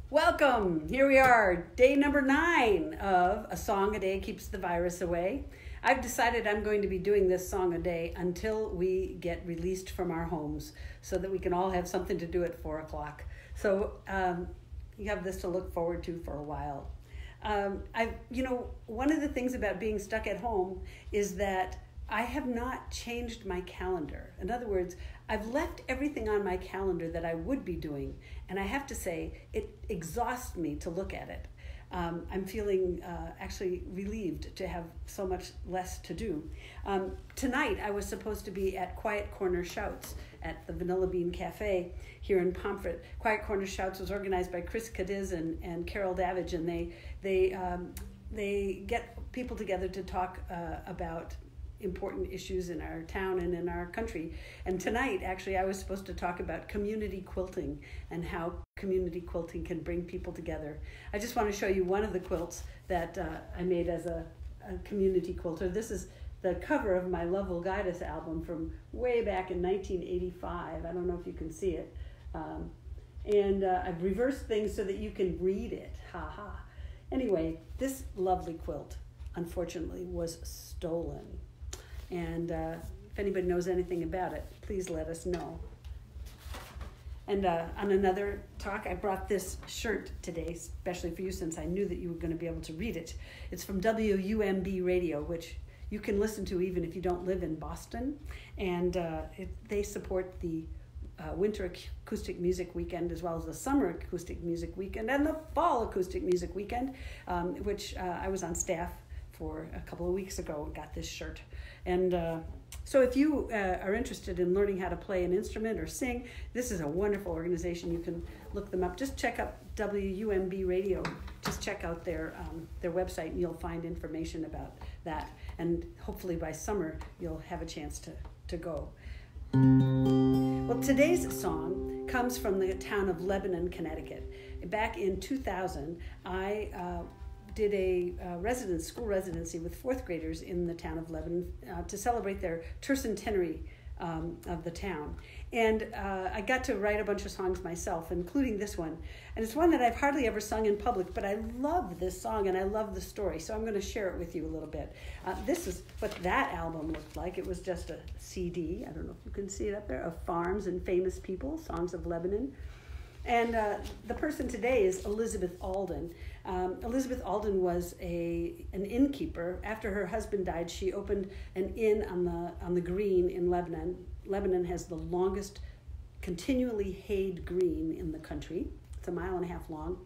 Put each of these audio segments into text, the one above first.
Welcome! Here we are, day number 9 of A Song a Day Keeps the Virus Away. I've decided I'm going to be doing this song a day until we get released from our homes so that we can all have something to do at 4 o'clock. So you have this to look forward to for a while. One of the things about being stuck at home is that I have not changed my calendar. In other words, I've left everything on my calendar that I would be doing, and I have to say, it exhausts me to look at it. I'm feeling actually relieved to have so much less to do. Tonight, I was supposed to be at Quiet Corner Shouts at the Vanilla Bean Cafe here in Pomfret. Quiet Corner Shouts was organized by Chris Cadiz and Carol Davidge, and they get people together to talk about important issues in our town and in our country. And tonight, actually, I was supposed to talk about community quilting and how community quilting can bring people together. I just want to show you one of the quilts that I made as a community quilter. This is the cover of my Lovell Guidus album from way back in 1985. I don't know if you can see it. I've reversed things so that you can read it. Ha ha. Anyway, this lovely quilt, unfortunately, was stolen. And if anybody knows anything about it, please let us know. And on another talk, I brought this shirt today, especially for you, since I knew that you were going to be able to read it. It's from WUMB Radio, which you can listen to even if you don't live in Boston. And they support the Winter Acoustic Music Weekend, as well as the Summer Acoustic Music Weekend and the Fall Acoustic Music Weekend, which I was on staff for a couple of weeks ago and got this shirt. And so if you are interested in learning how to play an instrument or sing, this is a wonderful organization. You can look them up. Just check up WUMB Radio. Just check out their website and you'll find information about that. And hopefully by summer, you'll have a chance to go. Well, today's song comes from the town of Lebanon, Connecticut. Back in 2000, I did a school residency with 4th graders in the town of Lebanon to celebrate their tercentenary of the town. And I got to write a bunch of songs myself, including this one. And it's one that I've hardly ever sung in public, but I love this song and I love the story. So I'm going to share it with you a little bit. This is what that album looked like. It was just a CD, I don't know if you can see it up there, of farms and famous people, Songs of Lebanon. And the person today is Elizabeth Alden. Elizabeth Alden was an innkeeper. After her husband died, she opened an inn on the green in Lebanon. Lebanon has the longest continually hayed green in the country. It's 1.5 miles long.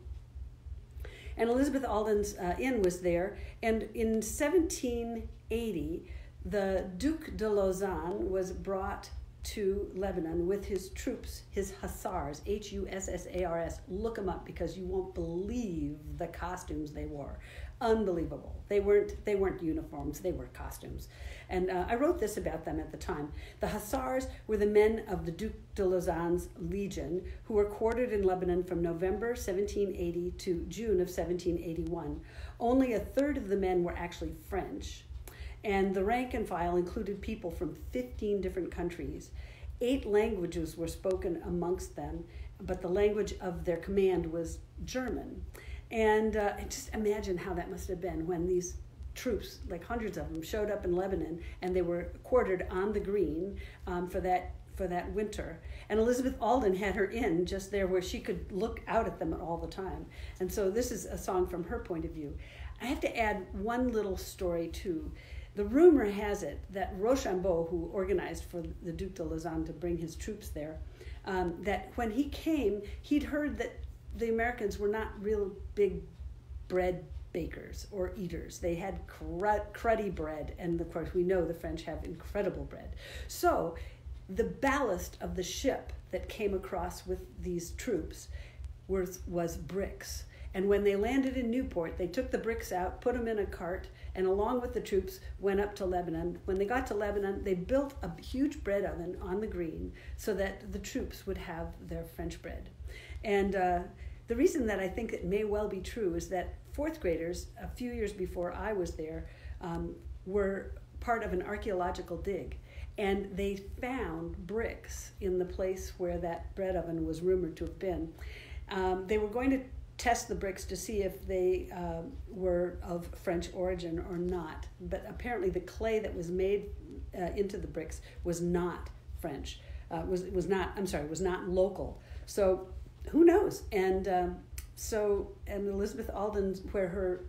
And Elizabeth Alden's inn was there. And in 1780, the Duc de Lausanne was brought to Lebanon with his troops, his Hussars, Hussars. Look them up because you won't believe the costumes they wore. Unbelievable. They weren't uniforms, they were costumes. And I wrote this about them at the time. The Hussars were the men of the Duc de Lausanne's legion who were quartered in Lebanon from November 1780 to June of 1781. Only a third of the men were actually French. And the rank and file included people from 15 different countries. 8 languages were spoken amongst them, but the language of their command was German. And just imagine how that must have been when these troops, like hundreds of them, showed up in Lebanon and they were quartered on the green for that winter. And Elizabeth Alden had her inn just there where she could look out at them all the time. And so this is a song from her point of view. I have to add one little story too. The rumor has it that Rochambeau, who organized for the Duc de Lausanne to bring his troops there, that when he came, he'd heard that the Americans were not real big bread bakers or eaters. They had cruddy bread, and of course we know the French have incredible bread. So the ballast of the ship that came across with these troops was bricks. And when they landed in Newport, they took the bricks out, put them in a cart, and along with the troops went up to Lebanon. When they got to Lebanon, they built a huge bread oven on the green so that the troops would have their French bread. And the reason that I think it may well be true is that 4th graders, a few years before I was there, were part of an archaeological dig. And they found bricks in the place where that bread oven was rumored to have been. They were going to test the bricks to see if they were of French origin or not. But apparently the clay that was made into the bricks was not French. Was not local. So who knows? And and Elizabeth Alden's, where her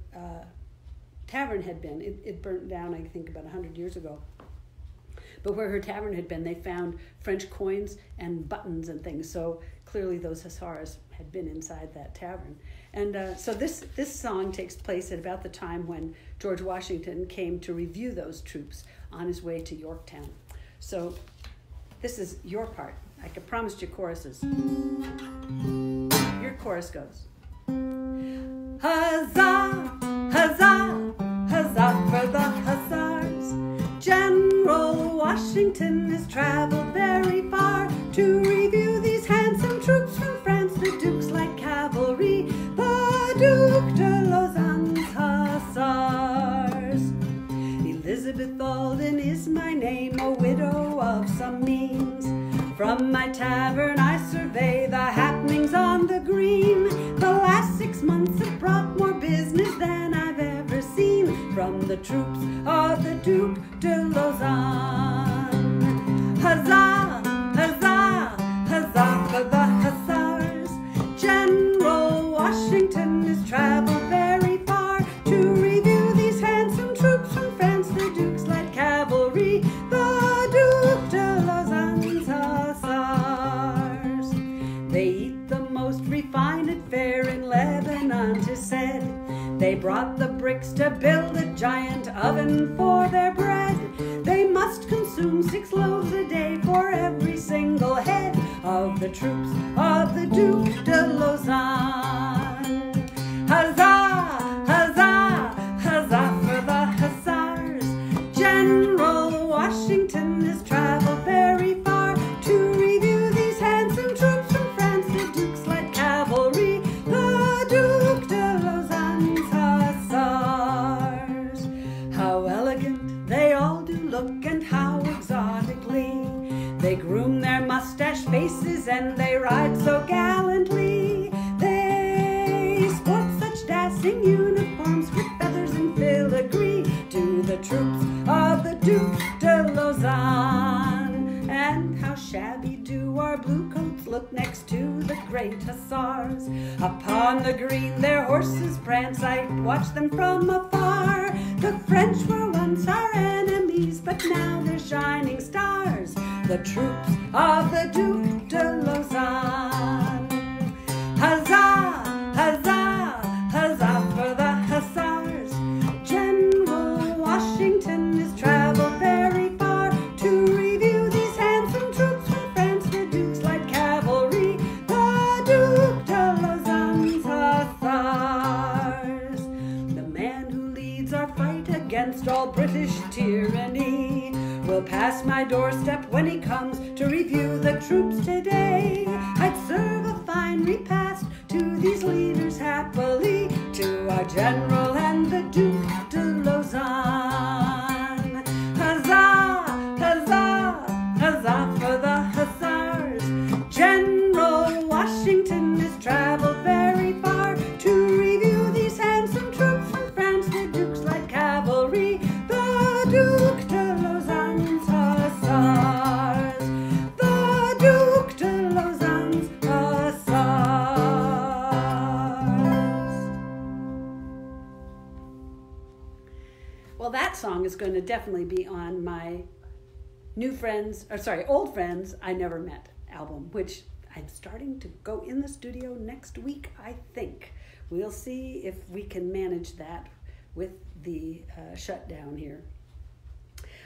tavern had been, it burnt down, I think, about 100 years ago. But where her tavern had been, they found French coins and buttons and things. So clearly those Hussars had been inside that tavern. And so this song takes place at about the time when George Washington came to review those troops on his way to Yorktown. So this is your part. I can promise you choruses. Your chorus goes. Huzzah, huzzah, huzzah for the Hussars. General Washington has traveled very far to review these handsome troops from France. The Duke's like cavalry, the Duc de Lauzan's Hussars. Elizabeth Alden is my name, a widow of some means. From my tavern I survey the happenings on the green. The last 6 months have brought more business than I've ever seen from the troops of the Duc de Lauzan. Huzzah, huzzah, huzzah for the Hussars. General Washington has traveled very far to review these handsome troops from France. The Duke's light cavalry, the Duc de Lauzan's Hussars. They eat the most refined fare in Lebanon, 'tis said. They brought the bricks to build a giant oven for their bread. They must consume 6 loaves a day for every single head of the troops of the Duc de Lauzan. Huzzah, huzzah, huzzah for the Hussars. General Washington has traveled very far to review these handsome troops from France. The Duke's light cavalry, the Duc de Lauzan's Hussars. How elegant they all do look, and how exotically they groom their mustache faces, and they ride so gallantly. They sport such dazzling uniforms with feathers and filigree to the troops of the Duc de Lauzan. And how shabby do our blue coats look next to the great Hussars. Upon the green their horses prance, I watch them from afar. The French were once our enemies, but now they're shining stars, the troops of the Duc de Lauzan. Huzzah, huzzah, huzzah for the Hussars. General Washington has traveled very far to review these handsome troops from France. The Duke's light cavalry, the Duc de Lauzan's Hussars. The man who leads our fight against all British tyranny will pass my doorstep when he comes to review the troops today. I'd serve a fine repast to these leaders happily, to our general and the Duc de Lauzan. Huzzah, huzzah, huzzah for the Hussars. General Washington has traveled very far to review these handsome troops from France. The Duke's light cavalry, the Duc de Lauzan's Hussars, the Duc de Lauzan's Hussars. Well, that song is going to definitely be on my Old Friends I Never Met album, which I'm starting to go in the studio next week, I think. We'll see if we can manage that with the shutdown here.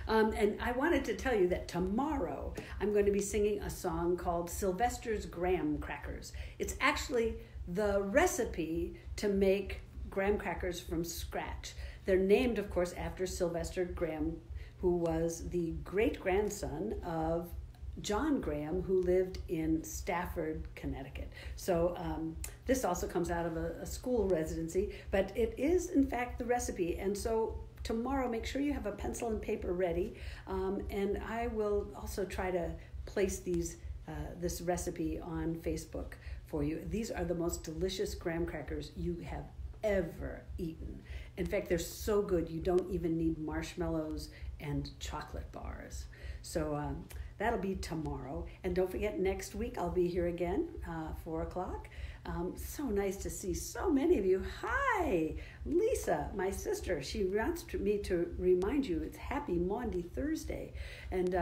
And I wanted to tell you that tomorrow I'm going to be singing a song called Sylvester's Graham Crackers. It's actually the recipe to make graham crackers from scratch. They're named, of course, after Sylvester Graham, who was the great-grandson of John Graham, who lived in Stafford, Connecticut. So this also comes out of a school residency, but it is, in fact, the recipe. And so tomorrow, make sure you have a pencil and paper ready, and I will also try to place this recipe on Facebook for you. These are the most delicious graham crackers you have ever eaten. In fact, they're so good you don't even need marshmallows and chocolate bars. So that'll be tomorrow. And don't forget, next week I'll be here again, 4 o'clock. So nice to see so many of you. Hi, Lisa, my sister. She wants me to remind you it's Happy Maundy Thursday. And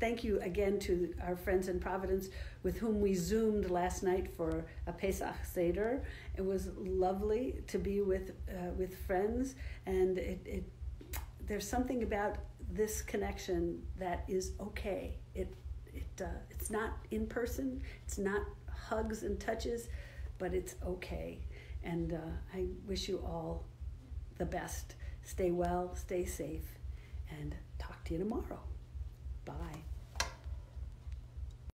thank you again to our friends in Providence with whom we Zoomed last night for a Pesach Seder. It was lovely to be with friends, and there's something about this connection that is okay. It's not in person, it's not hugs and touches, but it's okay. And I wish you all the best. Stay well, stay safe, and talk to you tomorrow. Bye.